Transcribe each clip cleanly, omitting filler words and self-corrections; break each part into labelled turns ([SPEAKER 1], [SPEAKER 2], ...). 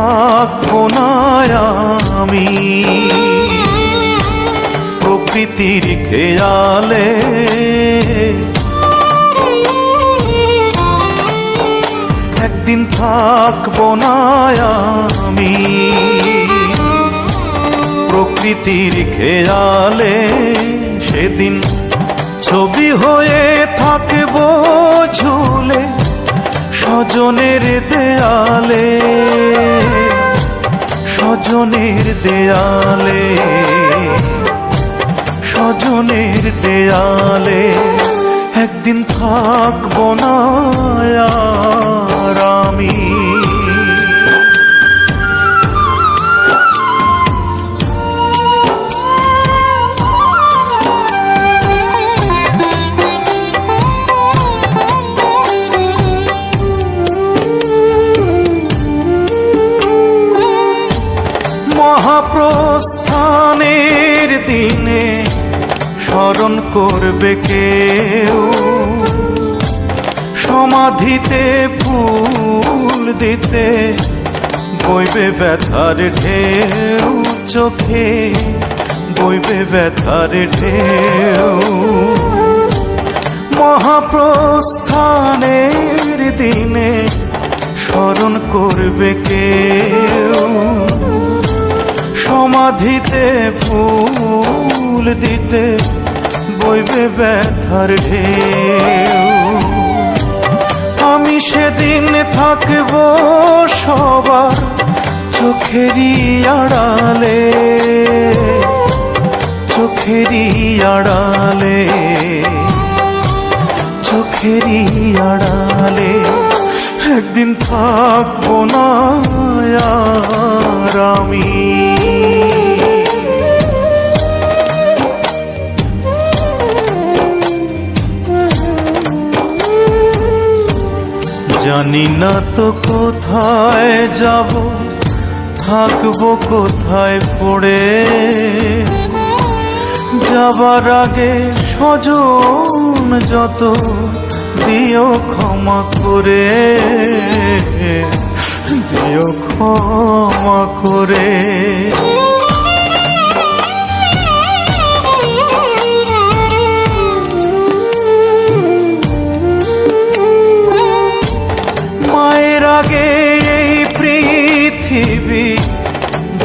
[SPEAKER 1] থাকবো না আমি প্রকৃতির খেয়ালে। একদিন থাকবো না আমি প্রকৃতির খেয়ালে, সেদিন ছবি হয়ে থাকবো ঝুলে স্বজনের দেয়ালে, স্বজনের দেয়ালে, স্বজনের দেয়ালে। একদিন থাকবো না আর আমি। মহাপ্রস্থানের দিনে স্মরণ করবে কেউ, সমাধিতে ফুল দিতে বইবে ব্যথার ঢেউ, চোখে বইবে ব্যথার ঢেউ। মহাপ্রস্থানের দিনে স্মরণ করবে কেউ, সমাধিতে ফুল দিতে বইবে ব্যথার ঢেউ। আমি সেদিন থাকবো সবার চোখেরই আড়ালে, চোখেরই আড়ালে, চোখেরই আড়ালে। একদিন থাকবো না আর আমি। জানি না তো কোথায় যাব, থাকবো কোথায় পড়ে। যাবার আগে স্বজন যত দিও ক্ষমা করে, দিও ক্ষমা করে। মায়ের আগে এই পৃথিবী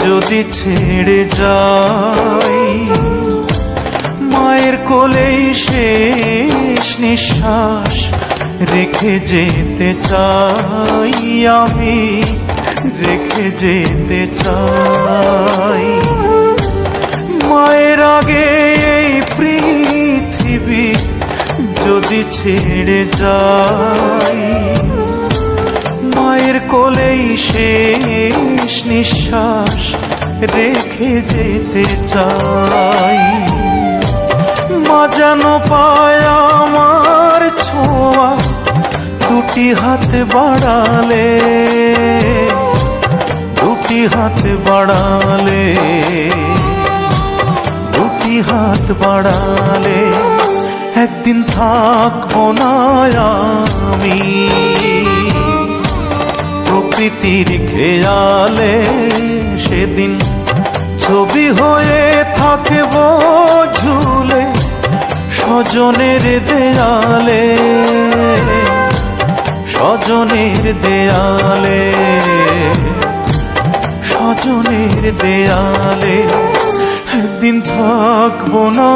[SPEAKER 1] যদি ছেড়ে যাই, মায়ের কোলেই শেষ নিঃশ্বাস রেখে যেতে চাই আমি, রেখে যেতে চাই। মায়ের আগে এই পৃথিবী যদি ছেড়ে যাই, মায়ের কোলেই শেষ নিঃশ্বাস রেখে যেতে চাই। মা যেন পায় আমার ছোঁয়া দুটি হাত বাড়ালে, দুটি হাত বাড়ালে, দুটি হাত বাড়ালে। একদিন থাকবো না আমি প্রকৃতির খেয়ালে, সেদিন ছবি হয়ে থাকবো ঝুলে স্বজনের দেয়ালে, স্বজনের দেয়ালে, স্বজনের দেয়ালে। একদিন থাকবো না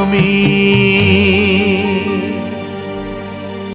[SPEAKER 1] আমি।